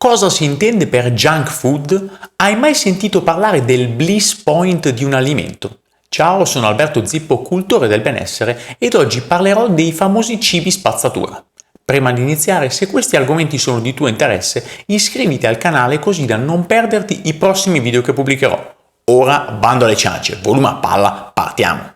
Cosa si intende per junk food? Hai mai sentito parlare del bliss point di un alimento? Ciao, sono Alberto Zippo, cultore del benessere, ed oggi parlerò dei famosi cibi spazzatura. Prima di iniziare, se questi argomenti sono di tuo interesse, iscriviti al canale così da non perderti i prossimi video che pubblicherò. Ora, bando alle ciance, volume a palla, partiamo!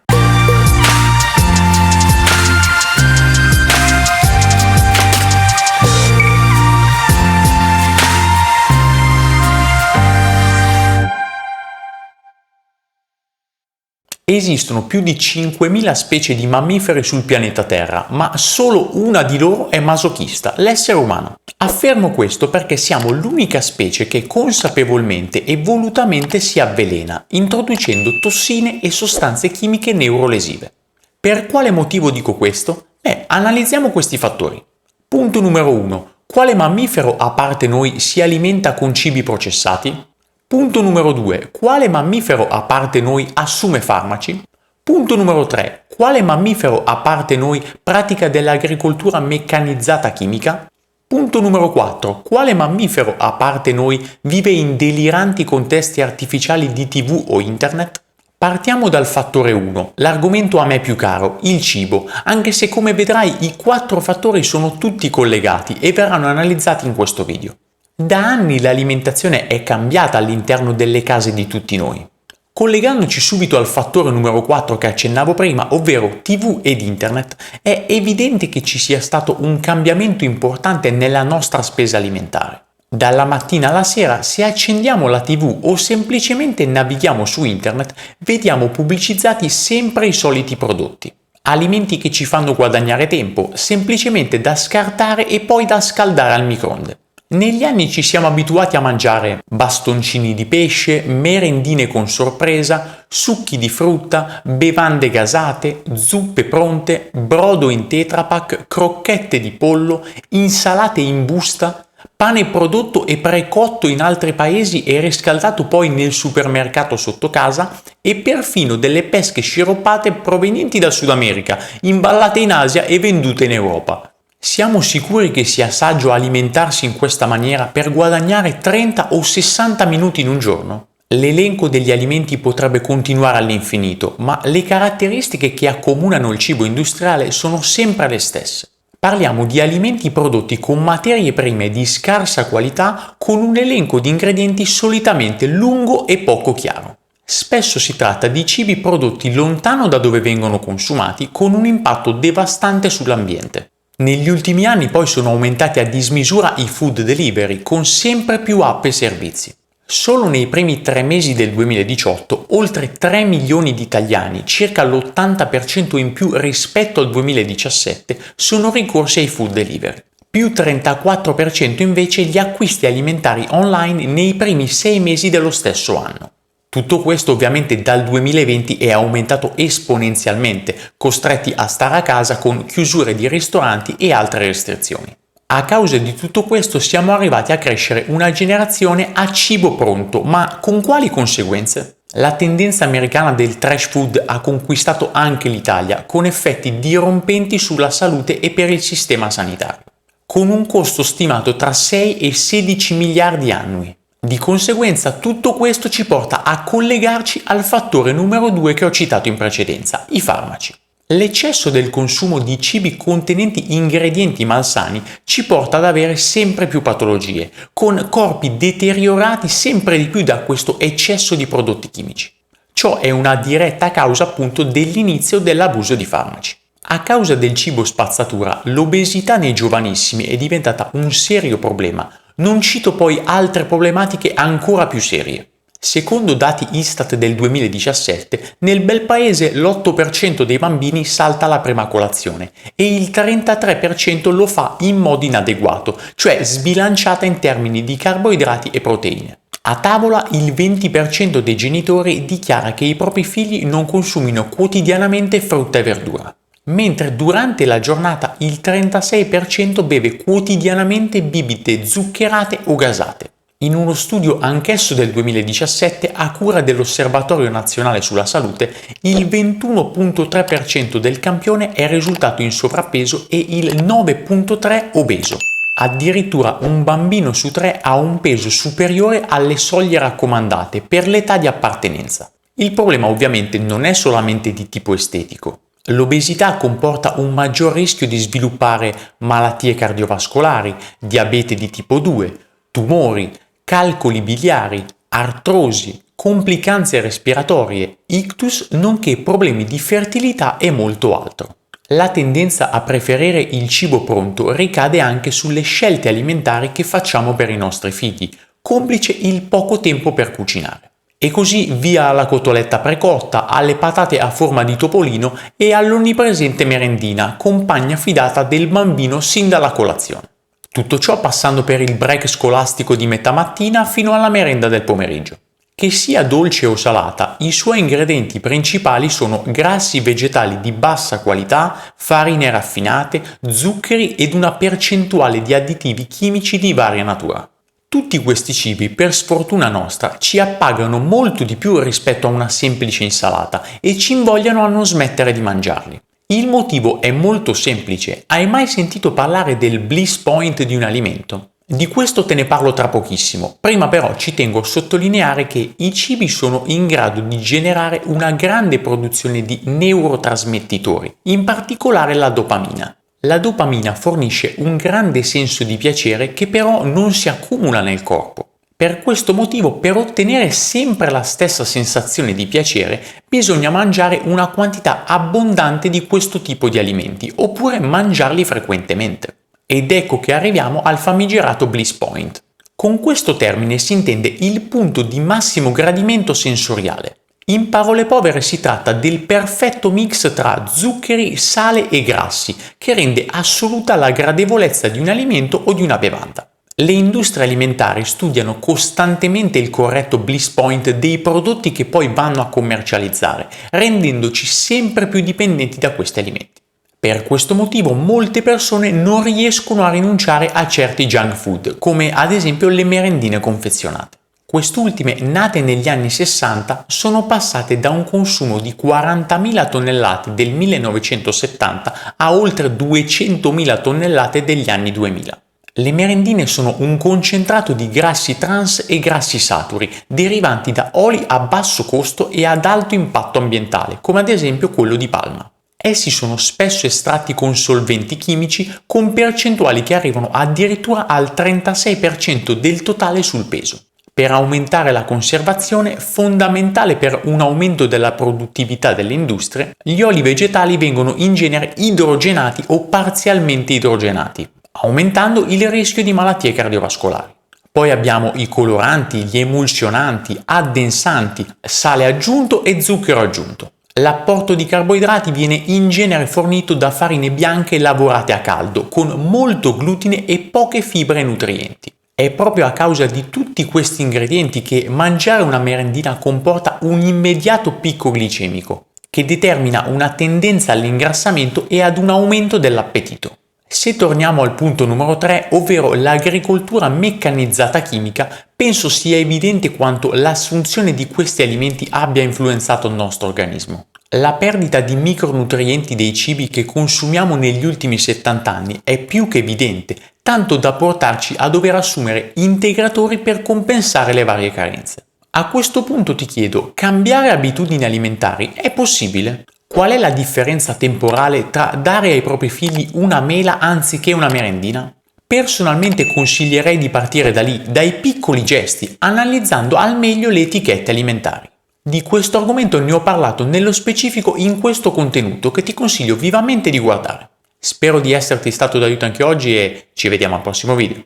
Esistono più di 5.000 specie di mammiferi sul pianeta Terra, ma solo una di loro è masochista, l'essere umano. Affermo questo perché siamo l'unica specie che consapevolmente e volutamente si avvelena, introducendo tossine e sostanze chimiche neurolesive. Per quale motivo dico questo? Analizziamo questi fattori. Punto numero 1. Quale mammifero, a parte noi, si alimenta con cibi processati? Punto numero 2. Quale mammifero, a parte noi, assume farmaci? Punto numero 3. Quale mammifero, a parte noi, pratica dell'agricoltura meccanizzata chimica? Punto numero 4. Quale mammifero, a parte noi, vive in deliranti contesti artificiali di TV o internet? Partiamo dal fattore 1, l'argomento a me più caro, il cibo, anche se come vedrai i 4 fattori sono tutti collegati e verranno analizzati in questo video. Da anni l'alimentazione è cambiata all'interno delle case di tutti noi. Collegandoci subito al fattore numero 4 che accennavo prima, ovvero TV ed internet, è evidente che ci sia stato un cambiamento importante nella nostra spesa alimentare. Dalla mattina alla sera, se accendiamo la TV o semplicemente navighiamo su internet, vediamo pubblicizzati sempre i soliti prodotti. Alimenti che ci fanno guadagnare tempo, semplicemente da scartare e poi da scaldare al microonde. Negli anni ci siamo abituati a mangiare bastoncini di pesce, merendine con sorpresa, succhi di frutta, bevande gasate, zuppe pronte, brodo in Tetra Pak, crocchette di pollo, insalate in busta, pane prodotto e precotto in altri paesi e riscaldato poi nel supermercato sotto casa e perfino delle pesche sciroppate provenienti dal Sud America, imballate in Asia e vendute in Europa. Siamo sicuri che sia saggio alimentarsi in questa maniera per guadagnare 30 o 60 minuti in un giorno? L'elenco degli alimenti potrebbe continuare all'infinito, ma le caratteristiche che accomunano il cibo industriale sono sempre le stesse. Parliamo di alimenti prodotti con materie prime di scarsa qualità con un elenco di ingredienti solitamente lungo e poco chiaro. Spesso si tratta di cibi prodotti lontano da dove vengono consumati con un impatto devastante sull'ambiente. Negli ultimi anni poi sono aumentati a dismisura i food delivery con sempre più app e servizi. Solo nei primi 3 mesi del 2018 oltre 3 milioni di italiani, circa l'80% in più rispetto al 2017, sono ricorsi ai food delivery. Più 34% invece gli acquisti alimentari online nei primi 6 mesi dello stesso anno. Tutto questo ovviamente dal 2020 è aumentato esponenzialmente, costretti a stare a casa con chiusure di ristoranti e altre restrizioni. A causa di tutto questo siamo arrivati a crescere una generazione a cibo pronto, ma con quali conseguenze? La tendenza americana del trash food ha conquistato anche l'Italia, con effetti dirompenti sulla salute e per il sistema sanitario, con un costo stimato tra 6 e 16 miliardi annui. Di conseguenza tutto questo ci porta a collegarci al fattore numero 2 che ho citato in precedenza, i farmaci. L'eccesso del consumo di cibi contenenti ingredienti malsani ci porta ad avere sempre più patologie, con corpi deteriorati sempre di più da questo eccesso di prodotti chimici. Ciò è una diretta causa appunto dell'inizio dell'abuso di farmaci. A causa del cibo spazzatura, l'obesità nei giovanissimi è diventata un serio problema. Non cito poi altre problematiche ancora più serie. Secondo dati Istat del 2017, nel bel paese l'8% dei bambini salta la prima colazione e il 33% lo fa in modo inadeguato, cioè sbilanciata in termini di carboidrati e proteine. A tavola il 20% dei genitori dichiara che i propri figli non consumino quotidianamente frutta e verdura, mentre durante la giornata il 36% beve quotidianamente bibite zuccherate o gasate. In uno studio anch'esso del 2017 a cura dell'Osservatorio Nazionale sulla Salute, il 21,3% del campione è risultato in sovrappeso e il 9,3% obeso. Addirittura un bambino su 3 ha un peso superiore alle soglie raccomandate per l'età di appartenenza. Il problema ovviamente non è solamente di tipo estetico. L'obesità comporta un maggior rischio di sviluppare malattie cardiovascolari, diabete di tipo 2, tumori, calcoli biliari, artrosi, complicanze respiratorie, ictus, nonché problemi di fertilità e molto altro. La tendenza a preferire il cibo pronto ricade anche sulle scelte alimentari che facciamo per i nostri figli, complice il poco tempo per cucinare. E così via alla cotoletta precotta, alle patate a forma di topolino e all'onnipresente merendina, compagna fidata del bambino sin dalla colazione. Tutto ciò passando per il break scolastico di metà mattina fino alla merenda del pomeriggio. Che sia dolce o salata, i suoi ingredienti principali sono grassi vegetali di bassa qualità, farine raffinate, zuccheri ed una percentuale di additivi chimici di varia natura. Tutti questi cibi, per sfortuna nostra, ci appagano molto di più rispetto a una semplice insalata e ci invogliano a non smettere di mangiarli. Il motivo è molto semplice. Hai mai sentito parlare del bliss point di un alimento? Di questo te ne parlo tra pochissimo. Prima però ci tengo a sottolineare che i cibi sono in grado di generare una grande produzione di neurotrasmettitori, in particolare la dopamina. La dopamina fornisce un grande senso di piacere che però non si accumula nel corpo. Per questo motivo, per ottenere sempre la stessa sensazione di piacere, bisogna mangiare una quantità abbondante di questo tipo di alimenti, oppure mangiarli frequentemente. Ed ecco che arriviamo al famigerato bliss point. Con questo termine si intende il punto di massimo gradimento sensoriale. In parole povere si tratta del perfetto mix tra zuccheri, sale e grassi, che rende assoluta la gradevolezza di un alimento o di una bevanda. Le industrie alimentari studiano costantemente il corretto bliss point dei prodotti che poi vanno a commercializzare, rendendoci sempre più dipendenti da questi alimenti. Per questo motivo molte persone non riescono a rinunciare a certi junk food, come ad esempio le merendine confezionate. Quest'ultime, nate negli anni 60, sono passate da un consumo di 40.000 tonnellate del 1970 a oltre 200.000 tonnellate degli anni 2000. Le merendine sono un concentrato di grassi trans e grassi saturi, derivanti da oli a basso costo e ad alto impatto ambientale, come ad esempio quello di palma. Essi sono spesso estratti con solventi chimici con percentuali che arrivano addirittura al 36% del totale sul peso. Per aumentare la conservazione, fondamentale per un aumento della produttività delle industrie, gli oli vegetali vengono in genere idrogenati o parzialmente idrogenati, aumentando il rischio di malattie cardiovascolari. Poi abbiamo i coloranti, gli emulsionanti, addensanti, sale aggiunto e zucchero aggiunto. L'apporto di carboidrati viene in genere fornito da farine bianche lavorate a caldo, con molto glutine e poche fibre e nutrienti. È proprio a causa di tutti questi ingredienti che mangiare una merendina comporta un immediato picco glicemico, che determina una tendenza all'ingrassamento e ad un aumento dell'appetito. Se torniamo al punto numero 3, ovvero l'agricoltura meccanizzata chimica, penso sia evidente quanto l'assunzione di questi alimenti abbia influenzato il nostro organismo. La perdita di micronutrienti dei cibi che consumiamo negli ultimi 70 anni è più che evidente, tanto da portarci a dover assumere integratori per compensare le varie carenze. A questo punto ti chiedo, cambiare abitudini alimentari è possibile? Qual è la differenza temporale tra dare ai propri figli una mela anziché una merendina? Personalmente consiglierei di partire da lì, dai piccoli gesti, analizzando al meglio le etichette alimentari. Di questo argomento ne ho parlato nello specifico in questo contenuto che ti consiglio vivamente di guardare. Spero di esserti stato d'aiuto anche oggi e ci vediamo al prossimo video.